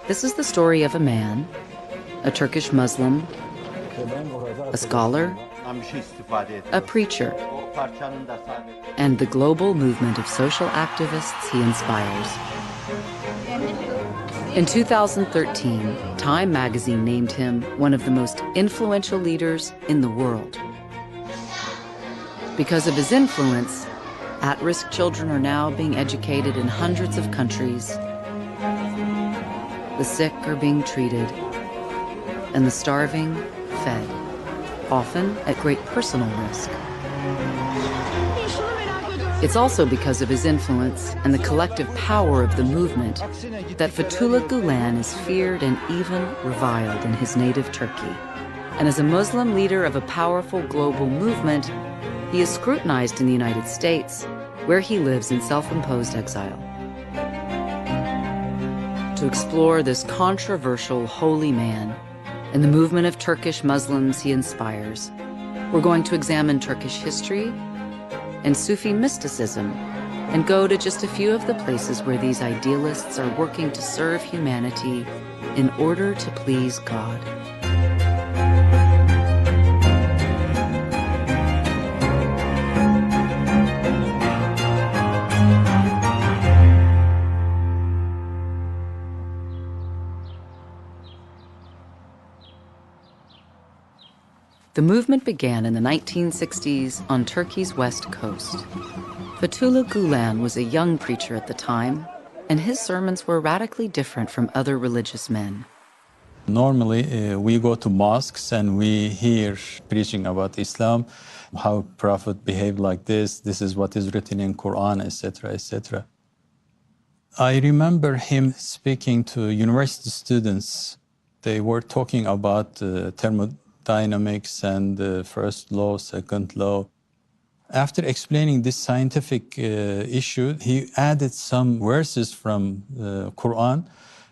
This is the story of a man, a Turkish Muslim, a scholar, a preacher, and the global movement of social activists he inspires. In 2013, Time magazine named him one of the most influential leaders in the world. Because of his influence, at-risk children are now being educated in hundreds of countries. The sick are being treated, and the starving fed, often at great personal risk. It's also because of his influence and the collective power of the movement that Fethullah Gülen is feared and even reviled in his native Turkey. And as a Muslim leader of a powerful global movement, he is scrutinized in the United States, where he lives in self-imposed exile. To explore this controversial holy man and the movement of Turkish Muslims he inspires, we're going to examine Turkish history and Sufi mysticism, and go to just a few of the places where these idealists are working to serve humanity in order to please God. The movement began in the 1960s on Turkey's west coast. Fethullah Gülen was a young preacher at the time, and his sermons were radically different from other religious men. Normally, we go to mosques and we hear preaching about Islam, how Prophet behaved like this is what is written in Quran, etc., etc. I remember him speaking to university students. They were talking about thermodynamics and the first law, second law. After explaining this scientific issue, he added some verses from the Quran,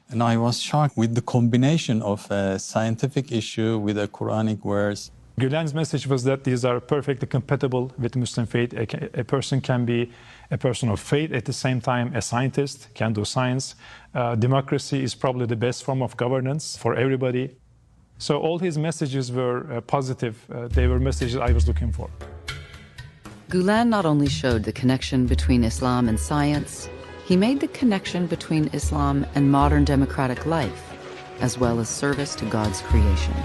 and I was shocked with the combination of a scientific issue with a Quranic verse. Gülen's message was that these are perfectly compatible with Muslim faith. A person can be a person of faith, at the same time a scientist, can do science. Democracy is probably the best form of governance for everybody. So all his messages were positive. They were messages I was looking for. Gülen not only showed the connection between Islam and science, he made the connection between Islam and modern democratic life, as well as service to God's creation.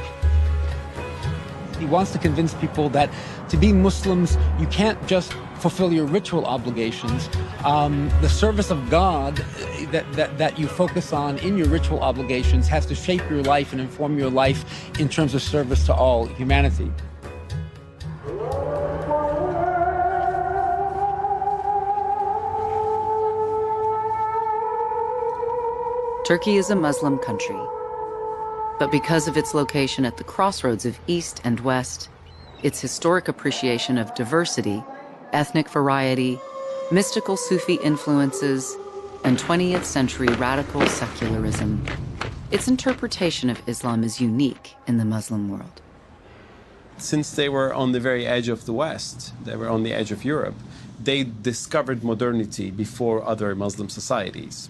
He wants to convince people that to be Muslims, you can't just fulfill your ritual obligations. The service of God that you focus on in your ritual obligations has to shape your life and inform your life in terms of service to all humanity. Turkey is a Muslim country, but because of its location at the crossroads of East and West, its historic appreciation of diversity, ethnic variety, mystical Sufi influences, and 20th century radical secularism, its interpretation of Islam is unique in the Muslim world. Since they were on the very edge of the West, they were on the edge of Europe, they discovered modernity before other Muslim societies.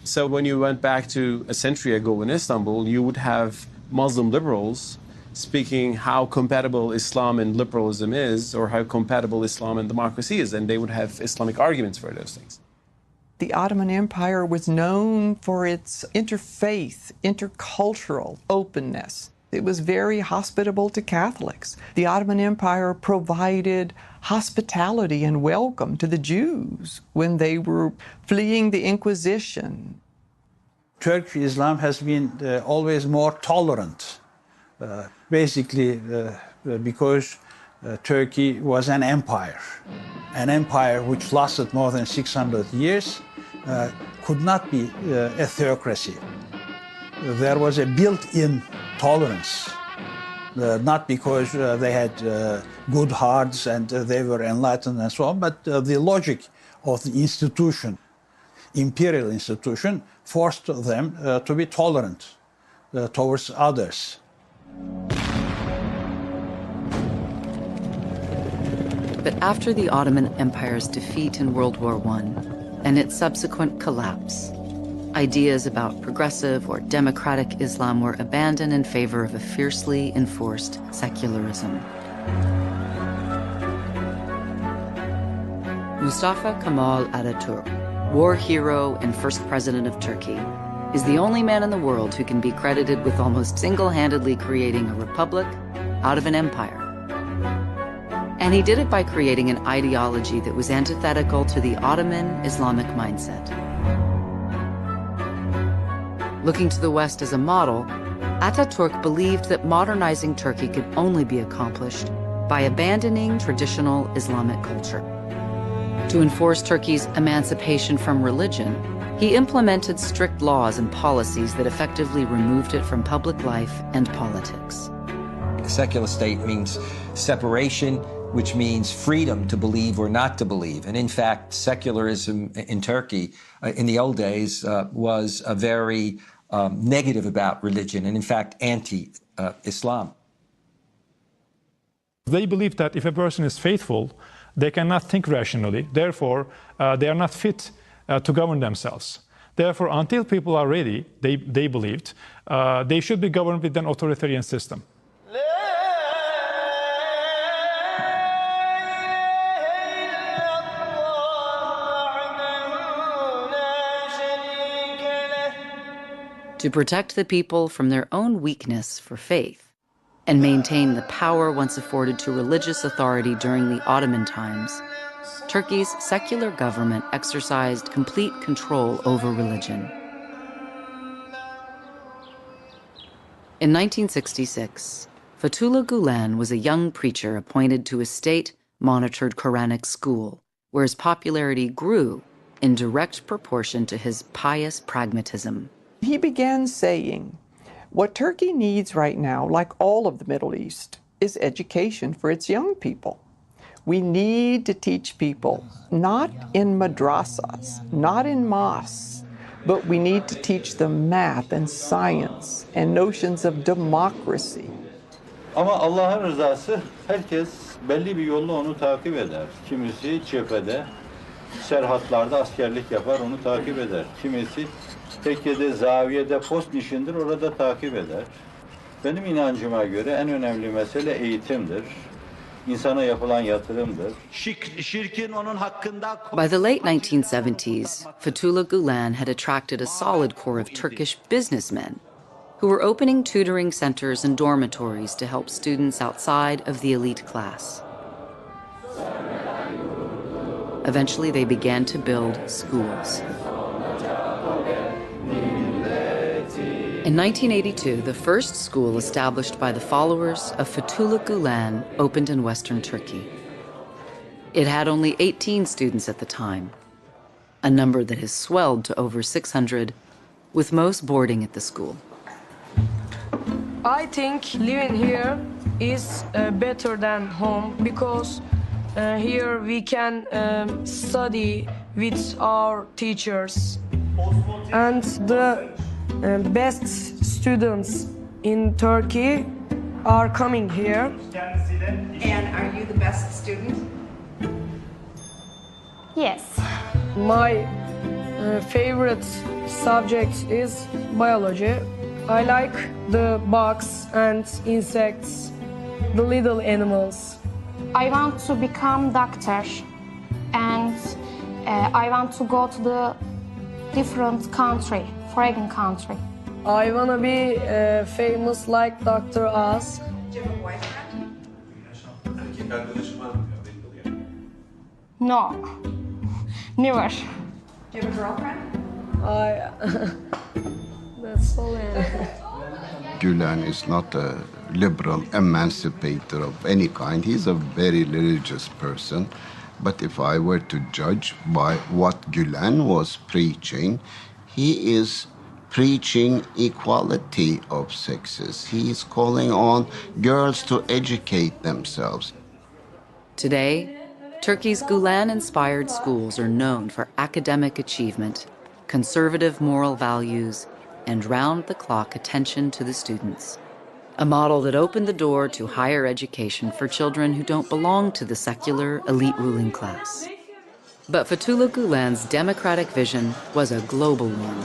So when you went back to a century ago in Istanbul, you would have Muslim liberals speaking how compatible Islam and liberalism is, or how compatible Islam and democracy is, and they would have Islamic arguments for those things. The Ottoman Empire was known for its interfaith, intercultural openness. It was very hospitable to Catholics. The Ottoman Empire provided hospitality and welcome to the Jews when they were fleeing the Inquisition. Turkish Islam has been always more tolerant, basically because Turkey was an empire which lasted more than 600 years, could not be a theocracy. There was a built-in tolerance, not because they had good hearts and they were enlightened and so on, but the logic of the institution, imperial institution, forced them to be tolerant towards others. But after the Ottoman Empire's defeat in World War I, and its subsequent collapse. Ideas about progressive or democratic Islam were abandoned in favor of a fiercely enforced secularism. Mustafa Kemal Atatürk, war hero and first president of Turkey, is the only man in the world who can be credited with almost single-handedly creating a republic out of an empire. And he did it by creating an ideology that was antithetical to the Ottoman Islamic mindset. Looking to the West as a model, Atatürk believed that modernizing Turkey could only be accomplished by abandoning traditional Islamic culture. To enforce Turkey's emancipation from religion, he implemented strict laws and policies that effectively removed it from public life and politics. A secular state means separation, which means freedom to believe or not to believe. And in fact, secularism in Turkey in the old days was a very negative about religion and in fact anti-Islam. They believe that if a person is faithful, they cannot think rationally. Therefore, they are not fit to govern themselves. Therefore, until people are ready, they believed, they should be governed with an authoritarian system. To protect the people from their own weakness for faith and maintain the power once afforded to religious authority during the Ottoman times, Turkey's secular government exercised complete control over religion. In 1966, Fethullah Gülen was a young preacher appointed to a state-monitored Quranic school, where his popularity grew in direct proportion to his pious pragmatism. He began saying, what Turkey needs right now, like all of the Middle East, is education for its young people. We need to teach people, not in madrasas, not in mosques, but we need to teach them math and science and notions of democracy. Ama Allah'ın rızası herkes belli bir yolla onu takip eder. Kimisi cephede, serhatlarda askerlik yapar, onu takip eder. Kimisi tekkede, zaviyede, post nişindir, orada takip eder. Benim inancıma göre en önemli mesele eğitimdir. İnsana yapılan yatırımdır. Şirkin onun hakkında... By the late 1970s, Fethullah Gülen had attracted a solid core of Turkish businessmen who were opening tutoring centers and dormitories to help students outside of the elite class. Eventually, they began to build schools. In 1982, the first school established by the followers of Fethullah Gülen opened in Western Turkey. It had only 18 students at the time, a number that has swelled to over 600, with most boarding at the school. I think living here is better than home because here we can study with our teachers. And the best students in Turkey are coming here. And are you the best student? Yes. My favorite subject is biology. I like the bugs and insects, the little animals. I want to become doctor, and I want to go to the different country, foreign country. I want to be famous like Dr. Oz. Do you have a boyfriend? No, never. Do you have a girlfriend? That's all. Gülen is not a liberal emancipator of any kind. He's a very religious person. But if I were to judge by what Gülen was preaching, he is preaching equality of sexes. He is calling on girls to educate themselves. Today, Turkey's Gülen-inspired schools are known for academic achievement, conservative moral values, and round-the-clock attention to the students. A model that opened the door to higher education for children who don't belong to the secular elite ruling class. But Fethullah Gülen's democratic vision was a global one.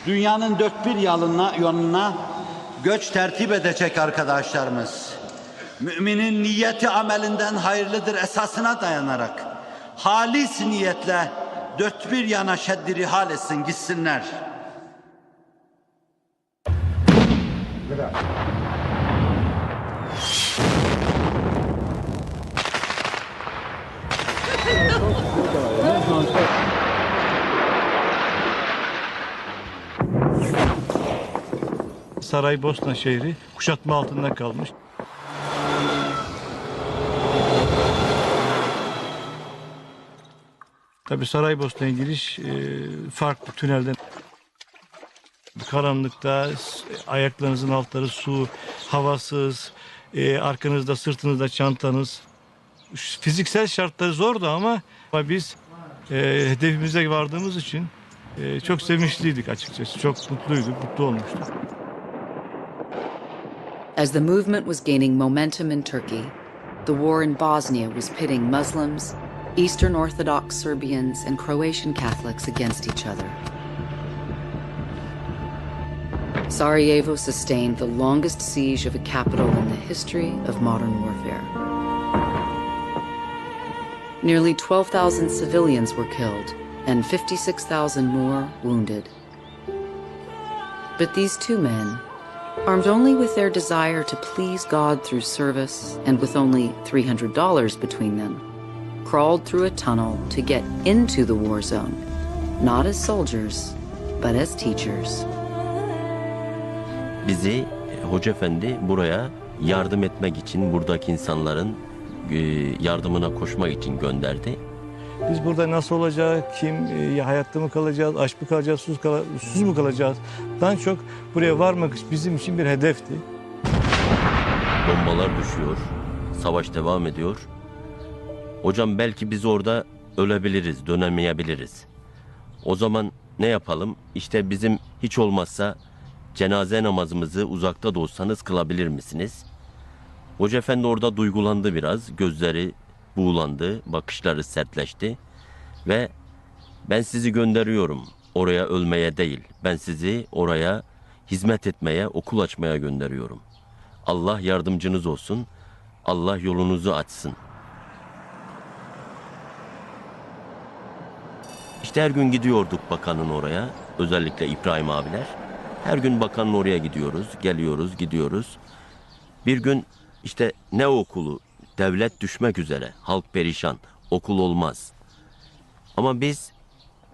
Dünyanın dört bir yanına göç tertip edecek arkadaşlarımız. Müminin niyeti amelinden hayırlıdır esasına dayanarak halis niyetle dört bir yana şeddiri hal etsin gitsinler. Saraybosna şehri kuşatma altında kalmış. Tabii Saraybosna'ya giriş farklı tünelden. Karanlıkta ayaklarınızın altları su, havasız, arkanızda sırtınızda çantanız. Fiziksel şartları zordu ama biz hedefimize vardığımız için çok sevinçliydik açıkçası. Çok mutluyduk, mutlu olmuştuk. As the movement was gaining momentum in Turkey, the war in Bosnia was pitting Muslims, Eastern Orthodox Serbians, and Croatian Catholics against each other. Sarajevo sustained the longest siege of a capital in the history of modern warfare. Nearly 12,000 civilians were killed and 56,000 more wounded. But these two men, armed only with their desire to please God through service and with only $300 between them, crawled through a tunnel to get into the war zone, not as soldiers, but as teachers. Bizi Hocaefendi buraya yardım etmek için, buradaki insanların yardımına koşmak için gönderdi. Biz burada nasıl olacak, hayatta mı kalacağız, aç mı kalacağız, susuz mu kalacağız? Daha çok buraya varmak bizim için bir hedefti. Bombalar düşüyor, savaş devam ediyor. Hocam belki biz orada ölebiliriz, dönemeyebiliriz. O zaman ne yapalım? İşte bizim hiç olmazsa cenaze namazımızı uzakta da olsanız kılabilir misiniz? Hocaefendi orada duygulandı biraz, gözleri buğulandı, bakışları sertleşti ve ben sizi gönderiyorum oraya ölmeye değil, ben sizi oraya hizmet etmeye, okul açmaya gönderiyorum. Allah yardımcınız olsun, Allah yolunuzu açsın. İşte her gün gidiyorduk bakanın oraya, özellikle İbrahim abiler. Her gün bakanın oraya gidiyoruz, geliyoruz, gidiyoruz. Bir gün işte ne okulu? Devlet düşmek üzere, halk perişan, okul olmaz. Ama biz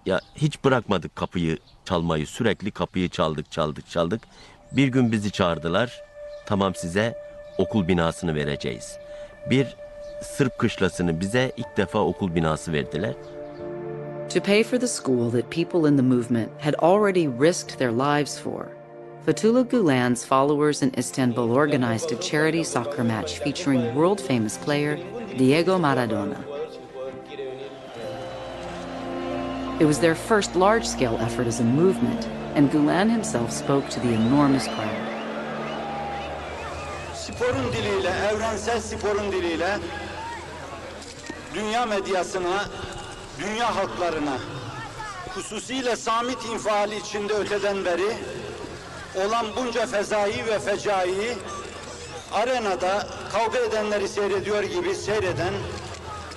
ya hiç bırakmadık kapıyı çalmayı, sürekli kapıyı çaldık. Bir gün bizi çağırdılar, tamam size okul binasını vereceğiz. Bir Sırp kışlasını bize ilk defa okul binası verdiler. To pay for the school that people in the movement had already risked their lives for, Fethullah Gülen's followers in Istanbul organized a charity soccer match featuring world-famous player Diego Maradona. It was their first large-scale effort as a movement, and Gülen himself spoke to the enormous crowd. Sporun diliyle, evrensel sporun diliyle dünya medyasına, dünya halklarına, hususiyle Samit infiali içinde öteden beri olan bunca fezai ve fecai arenada kavga edenleri seyrediyor gibi seyreden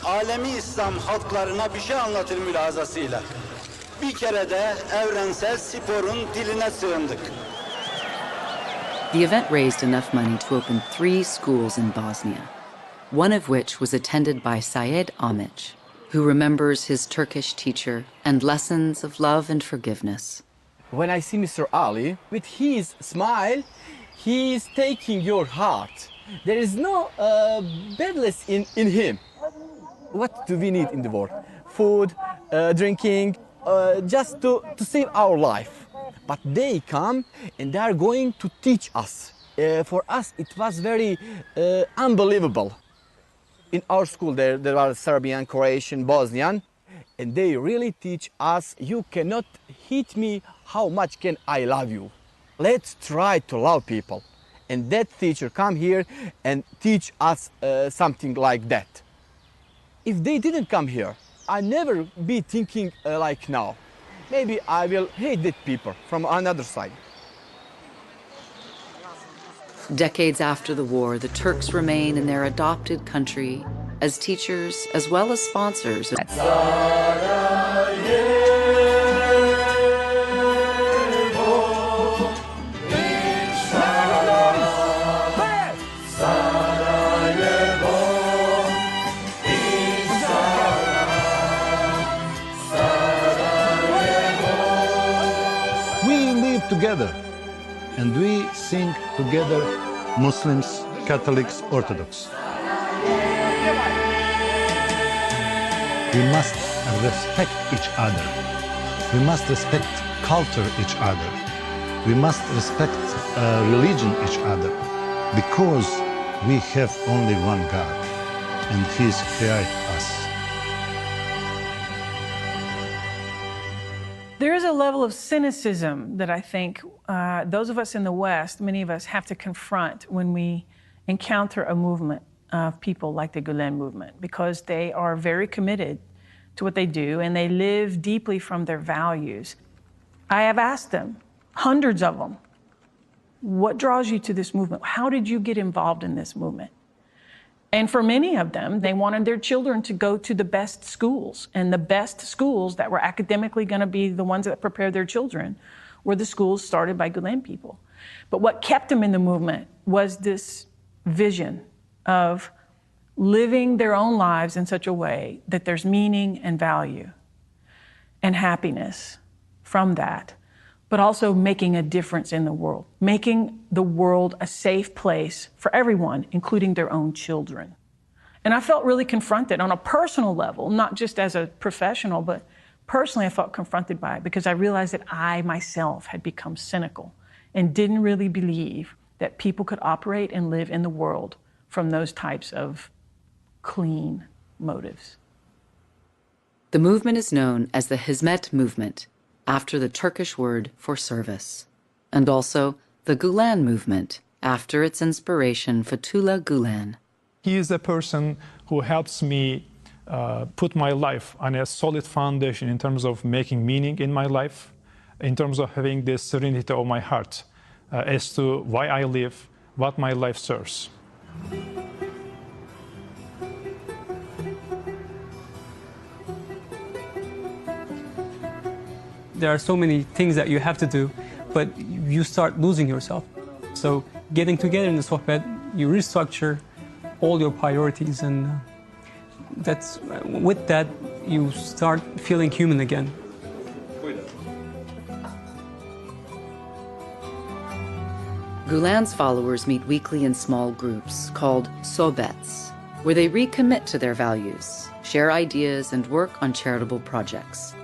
alemi İslam halklarına bir şey anlatır mülahazasıyla. Bir kere de evrensel sporun diline sığındık. The event raised enough money to open 3 schools in Bosnia, one of which was attended by Syed Amic, who remembers his Turkish teacher and lessons of love and forgiveness. When I see Mr. Ali, with his smile, he is taking your heart. There is no badness in him. What do we need in the world? Food, drinking, just to save our life. But they come and they are going to teach us. For us, it was very unbelievable. In our school, there are Serbian, Croatian, Bosnian, and they really teach us, you cannot hit me, how much can I love you? Let's try to love people. And that teacher come here and teach us something like that. If they didn't come here, I never be thinking like now. Maybe I will hate that people from another side. Decades after the war, the Turks remain in their adopted country as teachers as well as sponsors. We live together and we sing together, Muslims, Catholics, Orthodox. We must respect each other. We must respect culture each other. We must respect religion each other because we have only one God and He's created us. There is a level of cynicism that I think those of us in the West, many of us, have to confront when we encounter a movement of people like the Gülen Movement, because they are very committed to what they do and they live deeply from their values. I have asked them, hundreds of them, what draws you to this movement? How did you get involved in this movement? And for many of them, they wanted their children to go to the best schools. And the best schools that were academically going to be the ones that prepared their children were the schools started by Gülen people. But what kept them in the movement was this vision of living their own lives in such a way that there's meaning and value and happiness from that, but also making a difference in the world, making the world a safe place for everyone, including their own children. And I felt really confronted on a personal level, not just as a professional, but personally I felt confronted by it because I realized that I myself had become cynical and didn't really believe that people could operate and live in the world from those types of clean motives. The movement is known as the Hizmet movement, after the Turkish word for service, and also the Gülen Movement, after its inspiration Fethullah Gülen. He is a person who helps me put my life on a solid foundation in terms of making meaning in my life, in terms of having this serenity of my heart as to why I live, what my life serves. There are so many things that you have to do, but you start losing yourself. So getting together in the sohbet, you restructure all your priorities, and with that, you start feeling human again. Gülen's followers meet weekly in small groups called sohbets, where they recommit to their values, share ideas, and work on charitable projects.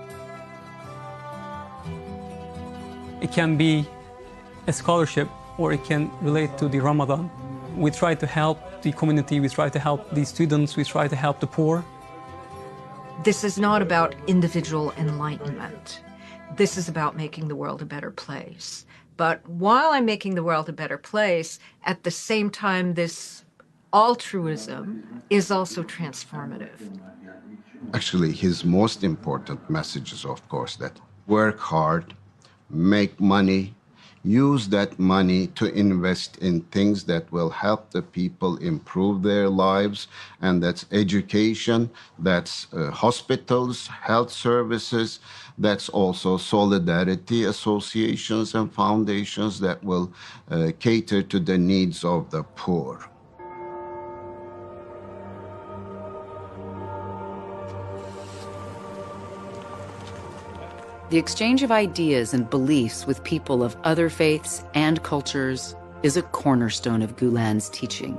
It can be a scholarship, or it can relate to the Ramadan. We try to help the community, we try to help the students, we try to help the poor. This is not about individual enlightenment. This is about making the world a better place. But while I'm making the world a better place, at the same time, this altruism is also transformative. Actually, his most important message is, of course, that work hard, make money, use that money to invest in things that will help the people improve their lives, and that's education, that's hospitals, health services, that's also solidarity associations and foundations that will cater to the needs of the poor. The exchange of ideas and beliefs with people of other faiths and cultures is a cornerstone of Gülen's teaching.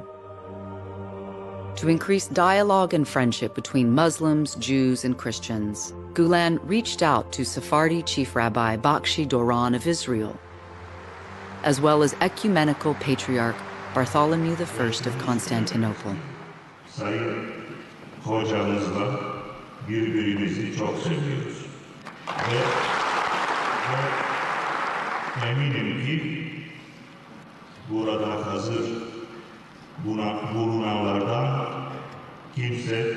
To increase dialogue and friendship between Muslims, Jews, and Christians, Gülen reached out to Sephardi Chief Rabbi Bakshi Doron of Israel, as well as Ecumenical Patriarch Bartholomew I of Constantinople. Sayın hocamızla birbirimizi çok seviyoruz. Ve eminim ki burada hazır bulunanlardan kimse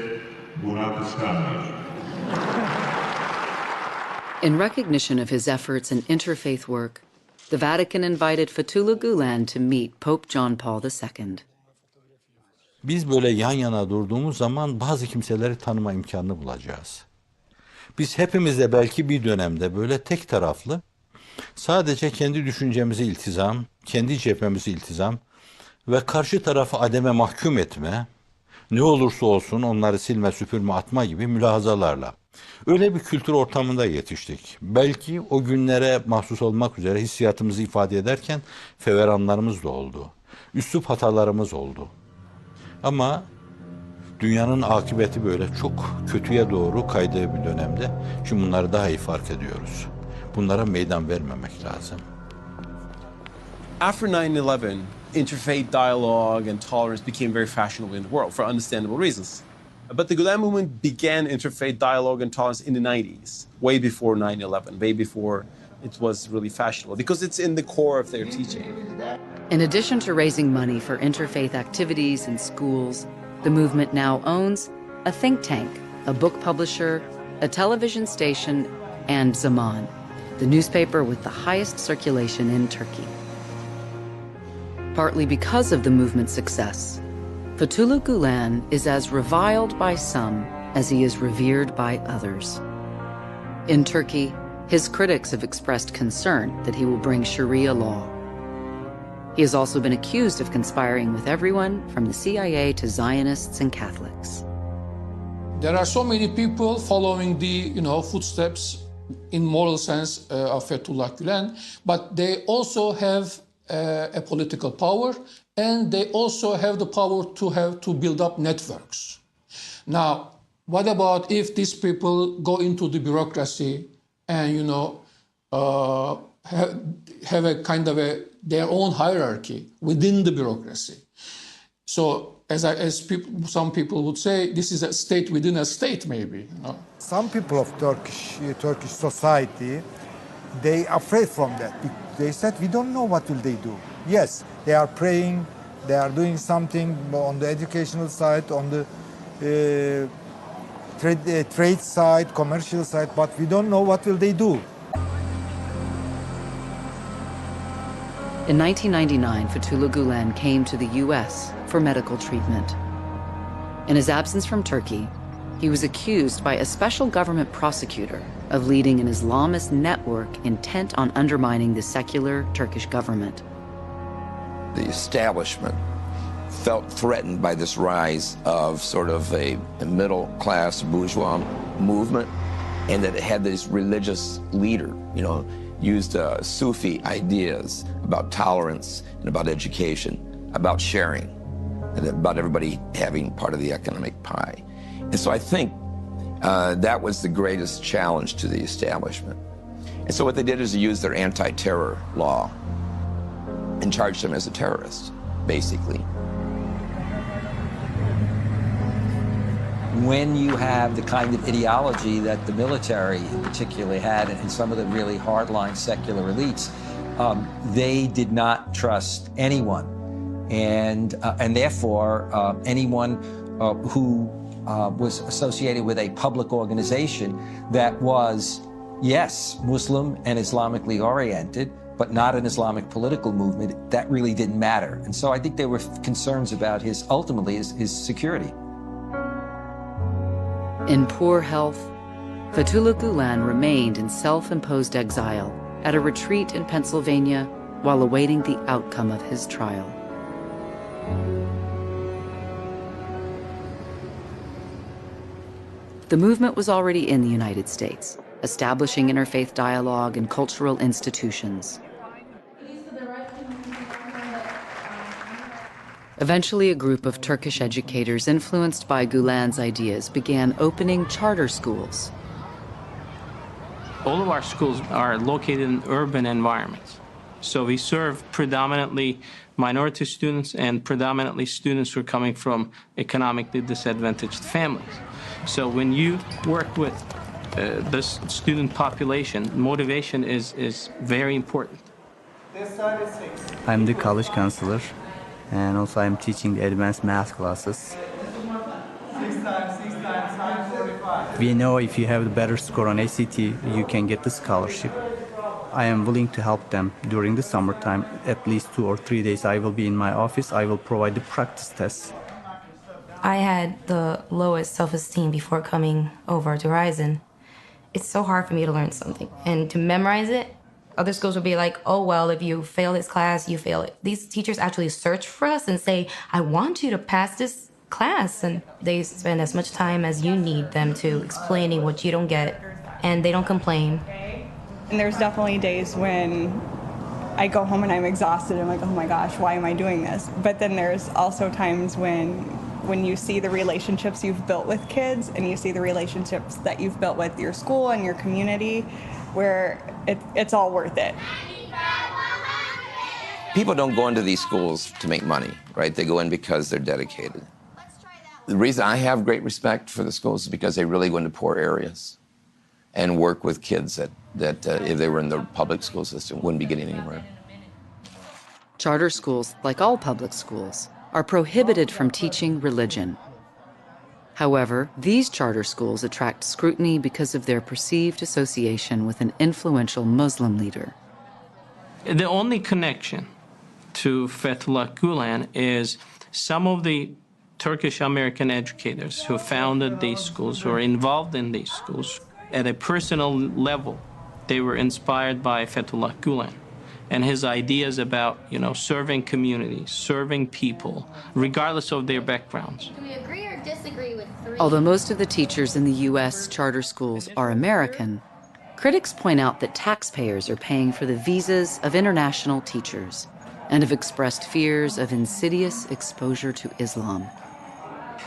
buna kıskanmıyor. In recognition of his efforts in interfaith work, the Vatican invited Fethullah Gülen to meet Pope John Paul II. Biz böyle yan yana durduğumuz zaman bazı kimseleri tanıma imkanını bulacağız. Biz hepimiz de belki bir dönemde böyle tek taraflı, sadece kendi düşüncemizi iltizam, kendi cephemizi iltizam ve karşı tarafı ademe mahkum etme, ne olursa olsun onları silme, süpürme, atma gibi mülahazalarla. Öyle bir kültür ortamında yetiştik. Belki o günlere mahsus olmak üzere hissiyatımızı ifade ederken feveranlarımız da oldu. Üslup hatalarımız oldu. Ama dünyanın akıbeti böyle çok kötüye doğru kaydığı bir dönemde. Şimdi bunları daha iyi fark ediyoruz. Bunlara meydan vermemek lazım. After 9/11, interfaith dialogue and tolerance became very fashionable in the world for understandable reasons. But the Gulen Movement began interfaith dialogue and tolerance in the 90s, way before 9/11, way before it was really fashionable, because it's in the core of their teaching. In addition to raising money for interfaith activities in schools, the movement now owns a think tank, a book publisher, a television station, and Zaman, the newspaper with the highest circulation in Turkey. Partly because of the movement's success, Fethullah Gülen is as reviled by some as he is revered by others. In Turkey, his critics have expressed concern that he will bring Sharia law. He has also been accused of conspiring with everyone from the CIA to Zionists and Catholics. There are so many people following the, footsteps in moral sense of Fethullah Gülen, but they also have a political power, and they also have the power to build up networks. Now, what about if these people go into the bureaucracy and have a kind of their own hierarchy within the bureaucracy? So, some people would say, this is a state within a state, maybe. Some people of Turkish society, they are afraid from that. They said, we don't know what will they do. Yes, they are praying, they are doing something on the educational side, on the trade side, commercial side, but we don't know what will they do. In 1999, Fethullah Gülen came to the U.S. for medical treatment. In his absence from Turkey, he was accused by a special government prosecutor of leading an Islamist network intent on undermining the secular Turkish government. The establishment felt threatened by this rise of sort of a middle-class bourgeois movement, and that it had this religious leader, used Sufi ideas about tolerance and about education, about sharing, and about everybody having part of the economic pie. And so I think that was the greatest challenge to the establishment. And so what they did is they used their anti-terror law and charged him as a terrorist, basically. When you have the kind of ideology that the military in particular had and some of the really hardline secular elites, they did not trust anyone. And therefore, anyone who was associated with a public organization that was, yes, Muslim and Islamically oriented, but not an Islamic political movement, that really didn't matter. And so I think there were concerns about ultimately his security. In poor health, Fethullah Gülen remained in self-imposed exile at a retreat in Pennsylvania while awaiting the outcome of his trial. The movement was already in the United States, establishing interfaith dialogue and cultural institutions. Eventually, a group of Turkish educators influenced by Gülen's ideas began opening charter schools. All of our schools are located in urban environments. So we serve predominantly minority students and predominantly students who are coming from economically disadvantaged families. So when you work with this student population, motivation is very important. I'm the college counselor, and also I'm teaching the advanced math classes. We know if you have the better score on ACT, you can get the scholarship. I am willing to help them during the summertime. At least 2 or 3 days I will be in my office. I will provide the practice tests. I had the lowest self-esteem before coming over to Horizon. It's so hard for me to learn something and to memorize it. Other schools will be like, oh, well, if you fail this class, you fail it. These teachers actually search for us and say, I want you to pass this class. And they spend as much time as you need them to explaining what you don't get, and they don't complain. And there's definitely days when I go home and I'm exhausted. I'm like, oh my gosh, why am I doing this? But then there's also times when you see the relationships you've built with kids and you see the relationships that you've built with your school and your community, where it's all worth it. People don't go into these schools to make money, right? They go in because they're dedicated. The reason I have great respect for the schools is because they really go into poor areas and work with kids that if they were in the public school system wouldn't be getting anywhere. Charter schools, like all public schools, are prohibited from teaching religion. However, these charter schools attract scrutiny because of their perceived association with an influential Muslim leader. The only connection to Fethullah Gülen is some of the Turkish American educators who founded these schools, who are involved in these schools. At a personal level, they were inspired by Fethullah Gülen and his ideas about, serving communities, serving people, regardless of their backgrounds. Do we agree or disagree with 3? Although most of the teachers in the U.S. charter schools are American, critics point out that taxpayers are paying for the visas of international teachers and have expressed fears of insidious exposure to Islam.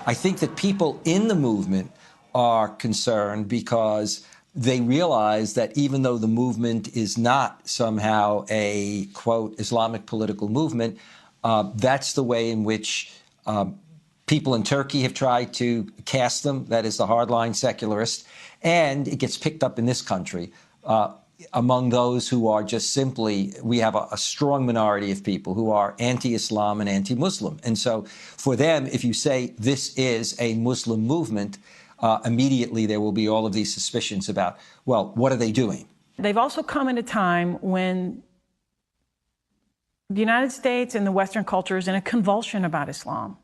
I think that people in the movement are concerned because they realize that even though the movement is not somehow a, quote, Islamic political movement, that's the way in which people in Turkey have tried to cast them, that is the hardline secularist, and it gets picked up in this country among those who are just simply, we have a strong minority of people who are anti-Islam and anti-Muslim. And so for them, if you say this is a Muslim movement, immediately there will be all of these suspicions about, well, what are they doing? They've also come at a time when the United States and the Western culture is in a convulsion about Islam.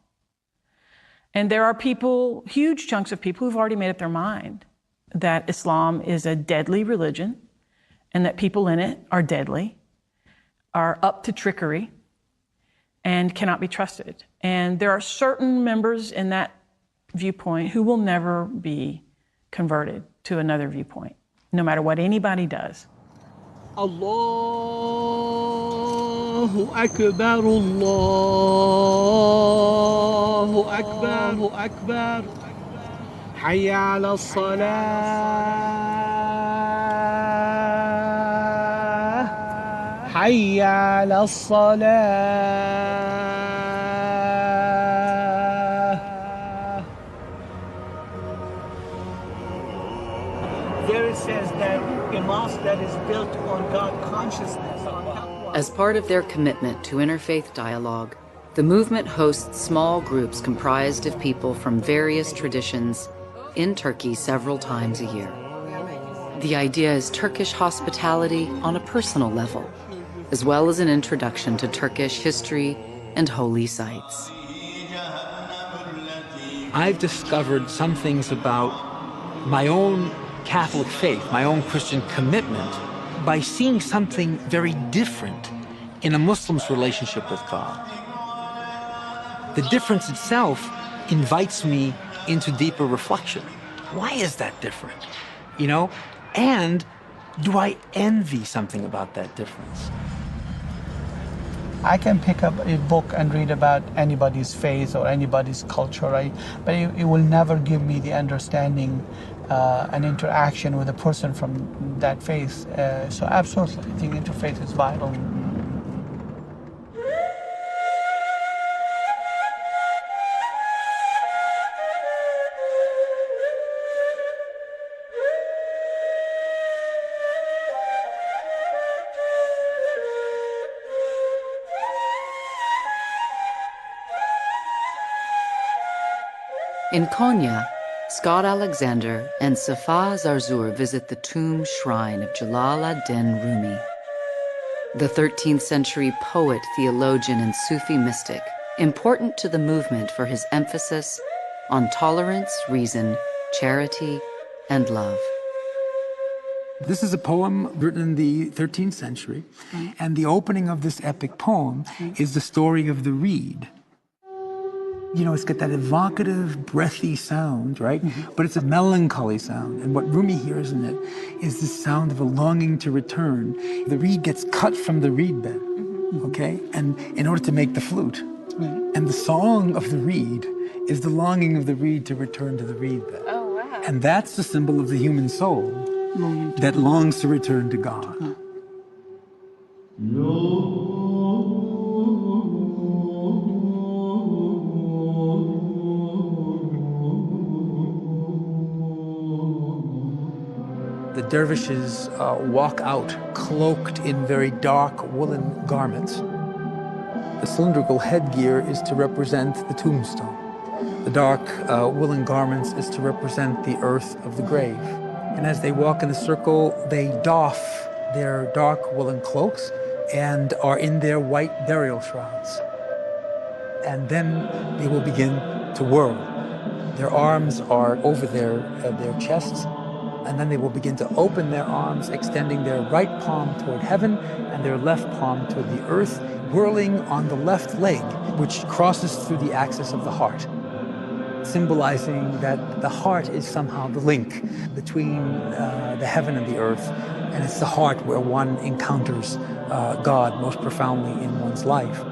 And there are people, huge chunks of people, who've already made up their mind that Islam is a deadly religion and that people in it are deadly, are up to trickery, and cannot be trusted. And there are certain members in that viewpoint who will never be converted to another viewpoint, no matter what anybody does. Allahu Akbar, Allahu Akbar, Allahu Akbar. Hayya ala salah, Hayya ala salah. Says that a mosque that is built on God consciousness. As part of their commitment to interfaith dialogue, the movement hosts small groups comprised of people from various traditions in Turkey several times a year. The idea is Turkish hospitality on a personal level, as well as an introduction to Turkish history and holy sites. I've discovered some things about my own Catholic faith, my own Christian commitment, by seeing something very different in a Muslim's relationship with God. The difference itself invites me into deeper reflection. Why is that different? And do I envy something about that difference? I can pick up a book and read about anybody's faith or anybody's culture, right? But it will never give me the understanding an interaction with a person from that faith. So absolutely, I think interfaith is vital. In Konya, Scott Alexander and Safa Zarzour visit the tomb shrine of Jalal ad-Din Rumi, the 13th century poet, theologian, and Sufi mystic, important to the movement for his emphasis on tolerance, reason, charity, and love. This is a poem written in the 13th century, and the opening of this epic poem is the story of the reed. You know, it's got that evocative, breathy sound, right? But it's a melancholy sound. And what Rumi hears in it is the sound of a longing to return. The reed gets cut from the reed bed, okay? And in order to make the flute. And the song of the reed is the longing of the reed to return to the reed bed. Oh, wow. And that's the symbol of the human soul that longs to return to God. The dervishes walk out cloaked in very dark woolen garments. The cylindrical headgear is to represent the tombstone. The dark woolen garments is to represent the earth of the grave. And as they walk in the circle, they doff their dark woolen cloaks and are in their white burial shrouds. And then they will begin to whirl. Their arms are over their chests, and then they will begin to open their arms, extending their right palm toward heaven and their left palm toward the earth, whirling on the left leg, which crosses through the axis of the heart, symbolizing that the heart is somehow the link between the heaven and the earth, and it's the heart where one encounters God most profoundly in one's life.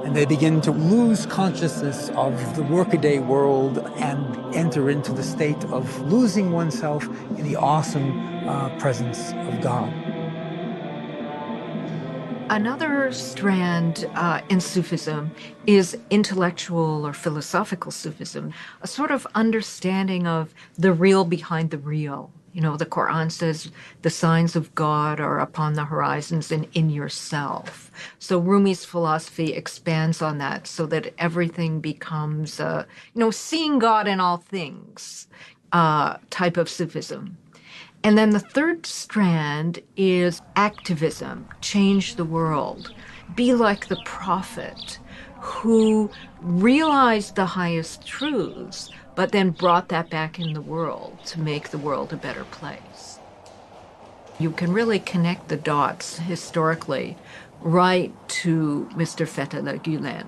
And they begin to lose consciousness of the workaday world and enter into the state of losing oneself in the awesome presence of God. Another strand in Sufism is intellectual or philosophical Sufism, a sort of understanding of the real behind the real. You know, the Quran says the signs of God are upon the horizons and in yourself. So Rumi's philosophy expands on that so that everything becomes, seeing God in all things type of Sufism. And then the third strand is activism, change the world, be like the prophet who realized the highest truths, but then brought that back in the world to make the world a better place. You can really connect the dots historically right to Mr. Fethullah Gülen.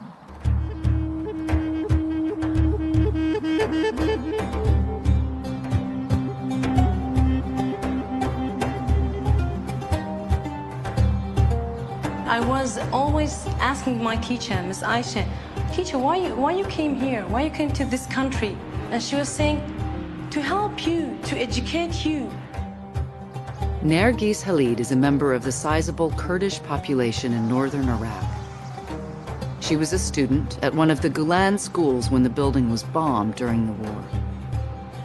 I was always asking my teacher, Miss Aisha, teacher, why you came here? Why you came to this country? And she was saying, to help you, to educate you. Nergis Khalid is a member of the sizable Kurdish population in northern Iraq. She was a student at one of the Gulen schools when the building was bombed during the war.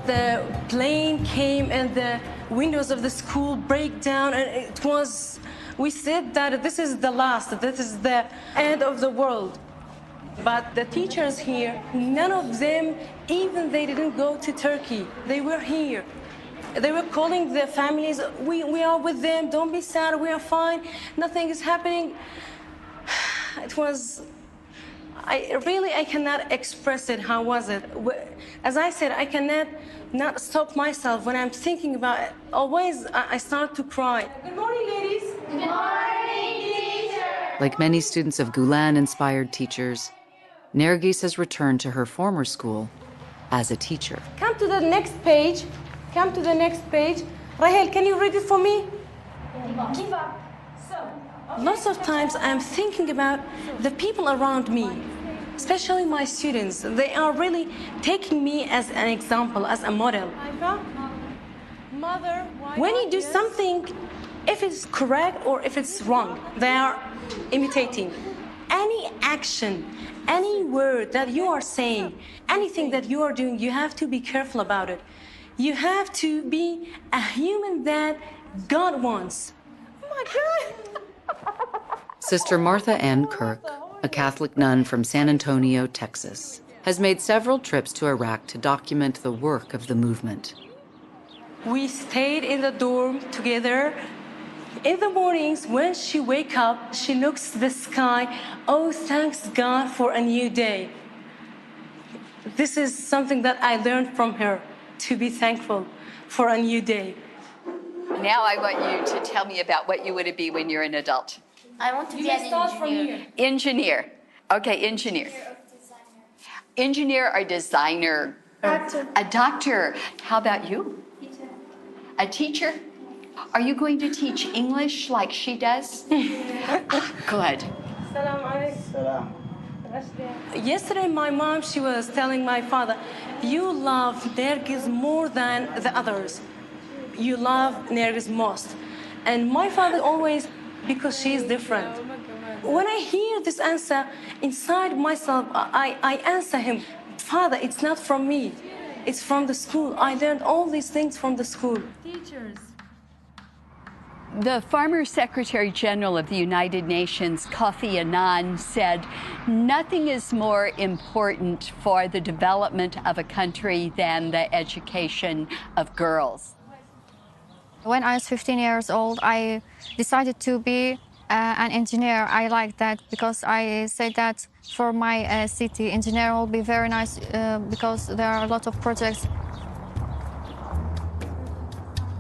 The plane came and the windows of the school break down, and we said that this is the last, this is the end of the world. But the teachers here, none of them, even they didn't go to Turkey. They were here. They were calling their families, we are with them, don't be sad, we are fine, nothing is happening. It was, I cannot express it, how was it? As I said, I cannot not stop myself when I'm thinking about it. Always, I start to cry. Good morning, ladies. Good morning, teacher. Like many students of Gulen-inspired teachers, Nergis has returned to her former school as a teacher. Come to the next page. Come to the next page. Rahel, can you read it for me? Give up. Lots of times I'm thinking about the people around me, especially my students. They are really taking me as an example, as a model. Mother, when you do something, if it's correct or if it's wrong, they are imitating. Any action, any word that you are saying, anything that you are doing, you have to be careful about it. You have to be a human that God wants. Oh my God! Sister Martha Ann Kirk, a Catholic nun from San Antonio, Texas, has made several trips to Iraq to document the work of the movement. We stayed in the dorm together. In the mornings, when she wakes up, she looks to the sky. Oh, thanks God for a new day. This is something that I learned from her, to be thankful for a new day. Now I want you to tell me about what you want to be when you're an adult. I want to be an engineer. Engineer. Okay, engineer. Engineer or designer? Doctor. A doctor. How about you? Teacher. A teacher? Are you going to teach English like she does? Good. Yesterday, my mom, she was telling my father, you love Nergis more than the others. You love Nergis most. And my father always, because she is different. When I hear this answer, inside myself, I answer him, Father, it's not from me. It's from the school. I learned all these things from the school. Teachers. The former Secretary General of the United Nations, Kofi Annan, said, nothing is more important for the development of a country than the education of girls. When I was 15 years old, I decided to be an engineer. I like that because I said that for my city, engineer will be very nice because there are a lot of projects.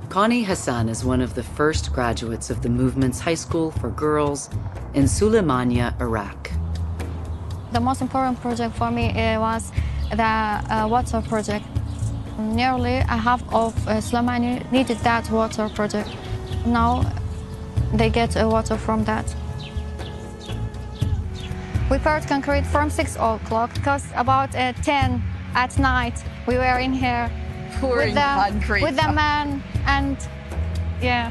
Connie Hassan is one of the first graduates of the movement's high school for girls in Suleimania, Iraq. The most important project for me was the water project. Nearly a half of Suleimania needed that water project. Now they get water from that. We poured concrete from 6 o'clock because about 10 at night we were in here pouring concrete with the man, and yeah.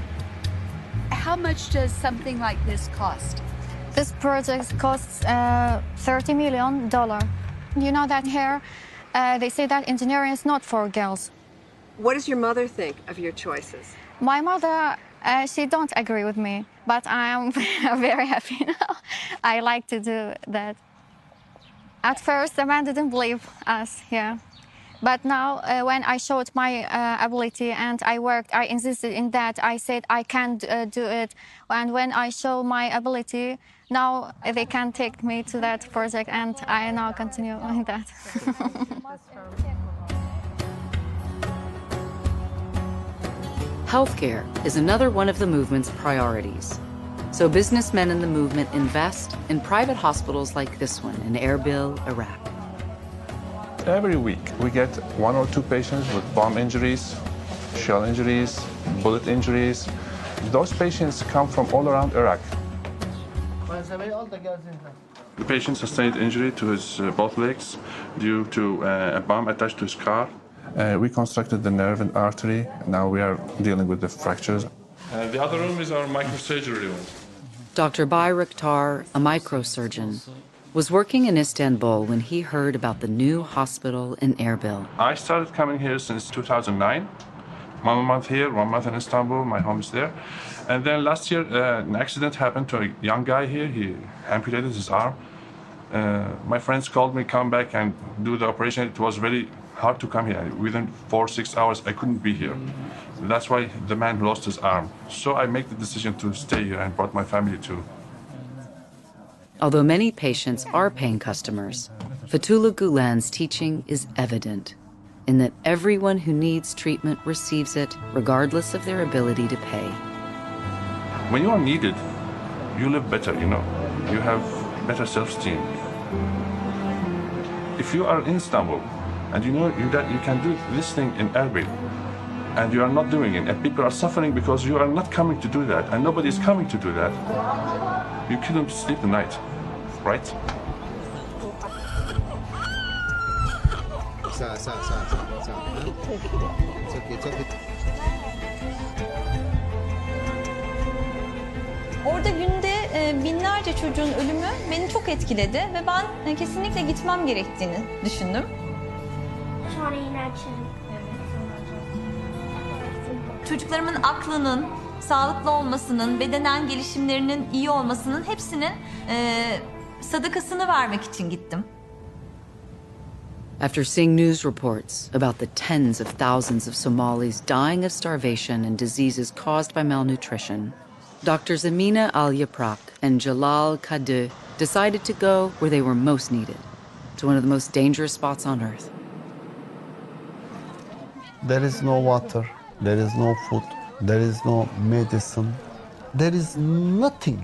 How much does something like this cost? This project costs $30 million. You know that here they say that engineering is not for girls. What does your mother think of your choices? My mother, she don't agree with me, but I am very happy now. I like to do that. At first, the man didn't believe us, yeah. But now, when I showed my ability and I worked, I insisted in that. I said I can do it. And when I show my ability, now they can take me to that project, and I now continue in that. Healthcare is another one of the movement's priorities. So businessmen in the movement invest in private hospitals like this one in Erbil, Iraq. Every week, we get 1 or 2 patients with bomb injuries, shell injuries, bullet injuries. Those patients come from all around Iraq. The patient sustained injury to his both legs due to a bomb attached to his car. We constructed the nerve and artery. Now we are dealing with the fractures. The other room is our microsurgery room. Dr. Bayraktar, a microsurgeon, was working in Istanbul when he heard about the new hospital in Erbil. I started coming here since 2009. 1 month here, 1 month in Istanbul, my home is there. And then last year, an accident happened to a young guy here. He amputated his arm. My friends called me, come back and do the operation. It was very hard to come here. Within 4 or 6 hours, I couldn't be here. That's why the man lost his arm. So I made the decision to stay here and brought my family too. Although many patients are paying customers, Fethullah Gülen's teaching is evident in that everyone who needs treatment receives it regardless of their ability to pay. When you are needed, you live better, you know. You have better self-esteem. If you are in Istanbul and you know that you can do this thing in Erbil and you are not doing it, and people are suffering because you are not coming to do that, and nobody is coming to do that, you couldn't sleep the night, right? Orada günde binlerce çocuğun ölümü beni çok etkiledi ve ben kesinlikle gitmem gerektiğini düşündüm. Çocuklarımın aklının sağlıklı olmasının, bedenen gelişimlerinin iyi olmasının hepsinin sadakasını vermek için gittim. After seeing news reports about the tens of thousands of Somalis dying of starvation and diseases caused by malnutrition, Doctors Amina Al-Yaprak and Jalal Kadeh decided to go where they were most needed, to one of the most dangerous spots on earth. There is no water, there is no food, there is no medicine, there is nothing,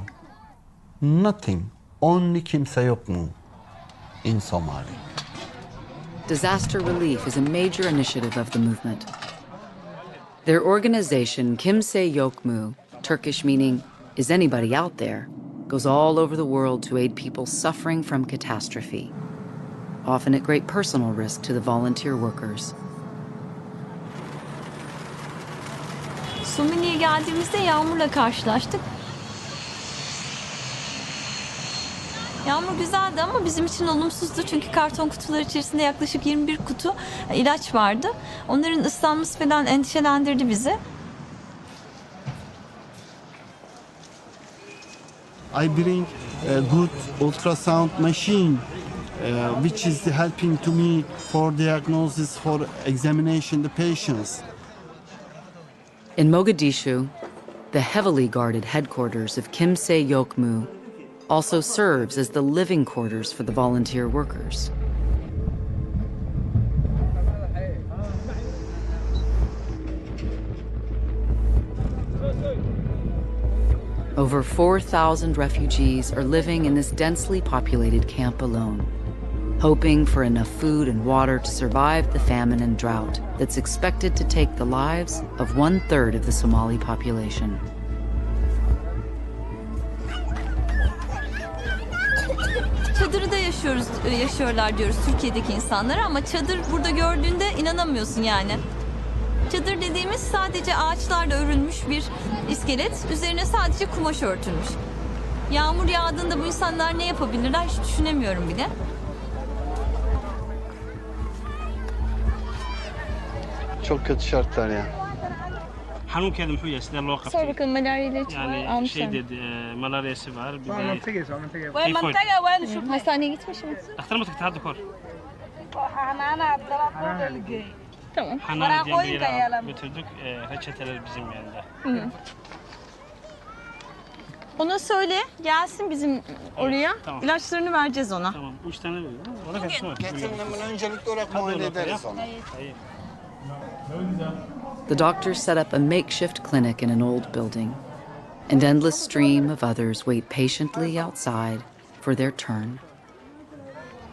only kimse yok mu in Somalia. Disaster relief is a major initiative of the movement. Their organization, Kimse Yok Mu, Turkish meaning, is anybody out there, goes all over the world to aid people suffering from catastrophe, often at great personal risk to the volunteer workers. Somali'ye geldiğimizde Yağmur'la karşılaştık. Yağmur güzeldi ama bizim için olumsuzdu çünkü karton kutular içerisinde yaklaşık 21 kutu ilaç vardı. Onların ıslanması falan endişelendirdi bizi. I bring a good ultrasound machine, which is helping to me for diagnosis, for examination the patients. In Mogadishu, the heavily guarded headquarters of Kimse Yok Mu also serves as the living quarters for the volunteer workers. Over 4,000 refugees are living in this densely populated camp alone, hoping for enough food and water to survive the famine and drought that's expected to take the lives of 1/3 of the Somali population. Çadırda yaşıyorlar diyoruz Türkiye'deki insanlara ama çadır burada gördüğünde inanamıyorsun yani. Çadır dediğimiz sadece ağaçlarla örülmüş bir iskelet, üzerine sadece kumaş örtülmüş. Yağmur yağdığında bu insanlar ne yapabilirler hiç düşünemiyorum bile. Çok kötü şartlar ya. Xanuunkeeda muxuu yahay sidee loo qabtay? Sor bakalım malaria ilaç var Yani almışlar. şey dedi, malaryası var. Bir de Tifoid. Hastaneye gitmiş mi? Dhakhtar ma tagtay hadda kahor? Tamam. Xanaana diye bir yere götürdük. Reçeteler bizim yanında. Ona söyle gelsin bizim oraya. Tamam. İlaçlarını vereceğiz ona. Tamam. 3 tane veriyor. Ona kaç var? Öncelikle olarak muayene ederiz onu. The doctors set up a makeshift clinic in an old building. An endless stream of others wait patiently outside for their turn.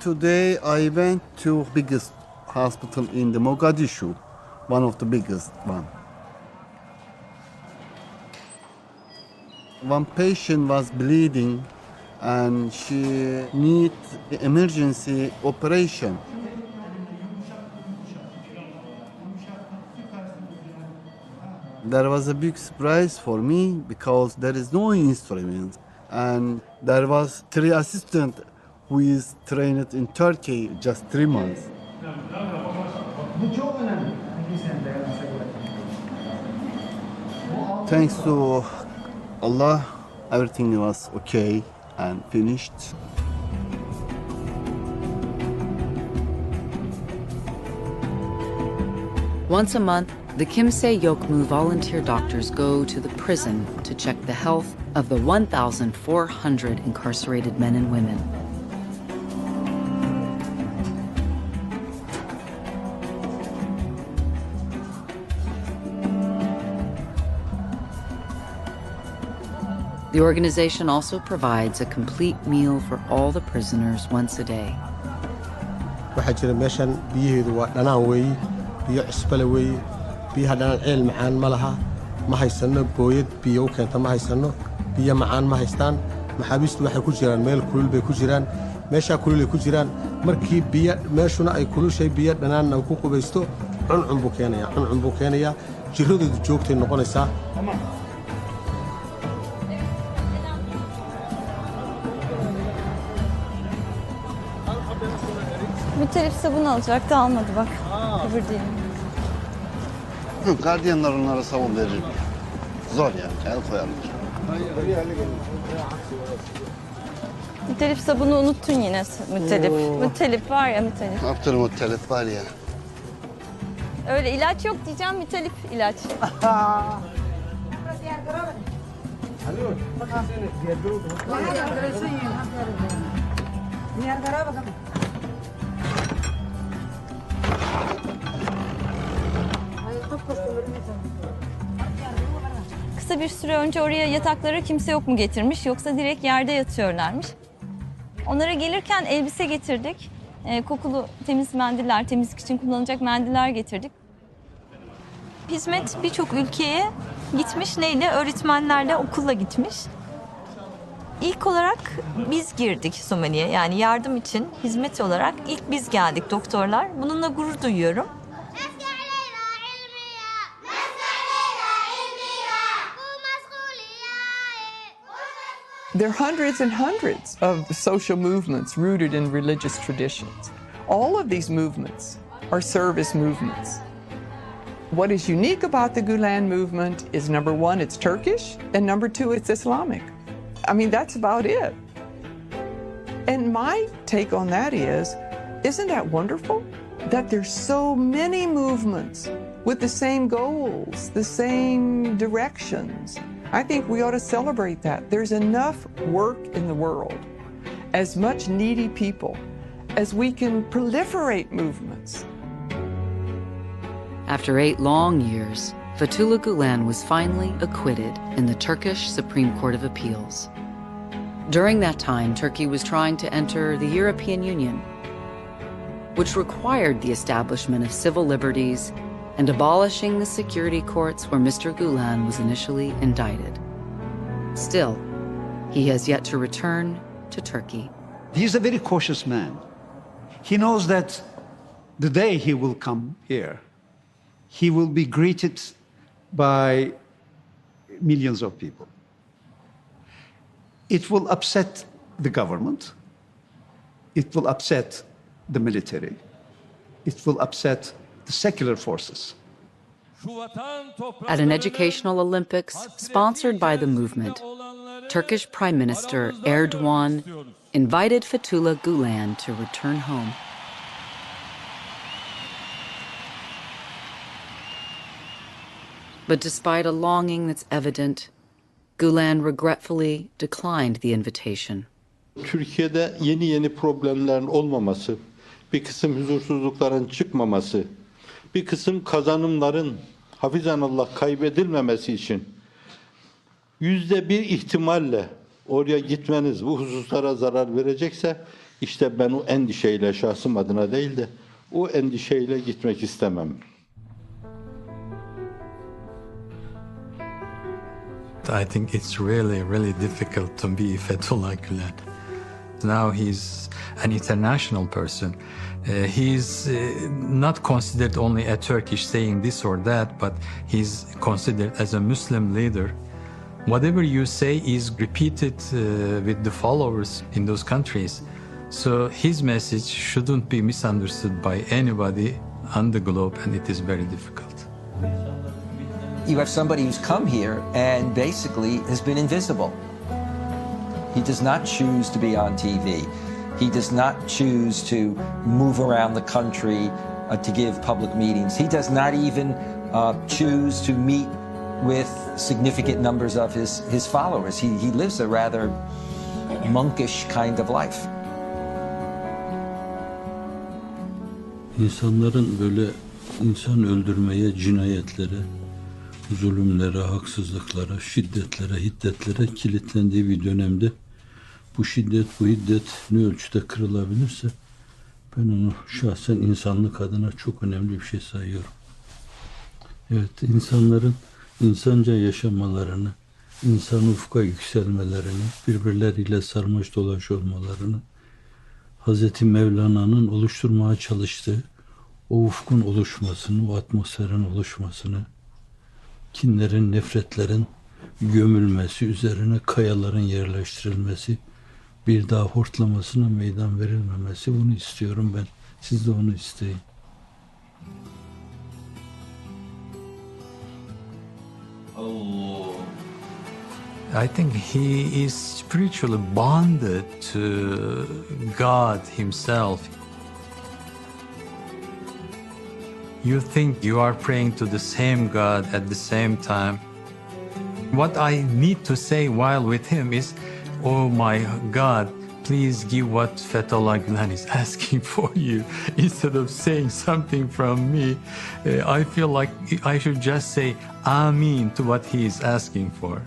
Today I went to biggest hospital in the Mogadishu, one of the biggest one. One patient was bleeding and she need emergency operation. There was a big surprise for me because there is no instrument and there was 3 assistants who is trained in Turkey just 3 months. Thanks to Allah, everything was okay and finished. Once a month, the Kimse Yok Mu volunteer doctors go to the prison to check the health of the 1,400 incarcerated men and women. The organization also provides a complete meal for all the prisoners once a day. waxaa jira meeshan biyaheedu waa dhanaan weeye biyo cisbale weeye biyaha dhanaan ceel macaan ma laha ma haysanno booyad biyo u keenta ma haysanno biyo macaan ma haystaan maxaabiistu waxay ku jiraan meel kulul bay ku jiraan meeshaa kulul ay ku jiraan markii biyo meeshuna ay kulushay biyo dhanaanna ku qubaysto cuncun buu keenayaa jirradoodu joogtay noqonaysaa. Mütelif sabun alacaktı almadı bak. Kıvır değil. Gardiyanlar onlara sabun verir. Zor yani, el koyarlar. Müttelif sabunu unuttun yine müttelif. Müttelif var ya müttelif. Ne yaptın müttelif var ya? Öyle ilaç yok diyeceğim müttelif ilaç. Kısa bir süre önce oraya yataklara kimse yok mu getirmiş yoksa direkt yerde yatıyorlarmış. Onlara gelirken elbise getirdik. Kokulu temiz mendiller, temizlik için kullanılacak mendiller getirdik. Hizmet birçok ülkeye gitmiş. Neyle? Öğretmenlerle okulla gitmiş. İlk olarak biz girdik Somali'ye. Yani yardım için hizmet olarak ilk biz geldik doktorlar. Bununla gurur duyuyorum. There are hundreds and hundreds of social movements rooted in religious traditions. All of these movements are service movements. What is unique about the Gülen movement is number one, it's Turkish, and number two, it's Islamic. I mean, that's about it. And my take on that is, isn't that wonderful? That there's so many movements with the same goals, the same directions. I think we ought to celebrate that. There's enough work in the world, as much needy people, as we can proliferate movements. After 8 long years, Fethullah Gülen was finally acquitted in the Turkish Supreme Court of Appeals. During that time, Turkey was trying to enter the European Union, which required the establishment of civil liberties and abolishing the security courts where Mr. Gülen was initially indicted. Still, he has yet to return to Turkey. He is a very cautious man. He knows that the day he will come here, he will be greeted by millions of people. It will upset the government. It will upset the military. It will upset the secular forces. At an educational Olympics sponsored by the movement, Turkish Prime Minister Erdogan invited Fethullah Gülen to return home. But despite a longing that's evident, Gülen regretfully declined the invitation. Türkiye'de yeni problemlerin olmaması, bir kısım huzursuzlukların çıkmaması, bir kısım kazanımların hafizanallah kaybedilmemesi için %1 ihtimalle oraya gitmeniz bu hususlara zarar verecekse işte ben o endişeyle şahsım adına değil de o endişeyle gitmek istemem. I think it's really difficult to be Fethullah Gülen. Now he's an international person. He's not considered only a Turkish saying this or that, but he's considered as a Muslim leader. Whatever you say is repeated with the followers in those countries. So his message shouldn't be misunderstood by anybody on the globe, and it is very difficult. You have somebody who's come here and basically has been invisible. He does not choose to be on TV. He does not choose to move around the country to give public meetings. He does not even choose to meet with significant numbers of his followers. He lives a rather monkish kind of life. İnsanların böyle insan öldürmeye, cinayetlere, zulümlere, haksızlıklara, şiddetlere, hiddetlere kilitlendiği bir dönemde bu şiddet, bu hiddet ne ölçüde kırılabilirse ben onu şahsen insanlık adına çok önemli bir şey sayıyorum. Evet, insanların insanca yaşamalarını, insan ufka yükselmelerini, birbirleriyle sarmaş dolaş olmalarını, Hazreti Mevlana'nın oluşturmaya çalıştığı o ufkun oluşmasını, o atmosferin oluşmasını, kinlerin, nefretlerin gömülmesi, üzerine kayaların yerleştirilmesi, bir daha hortlamasına meydan verilmemesi, bunu istiyorum ben. Siz de onu isteyin. I think he is spiritually bonded to God himself. You think you are praying to the same God at the same time. What I need to say while with him is, oh my God, please give what Fethullah Gülen is asking for you. Instead of saying something from me, I feel like I should just say Amin to what he is asking for.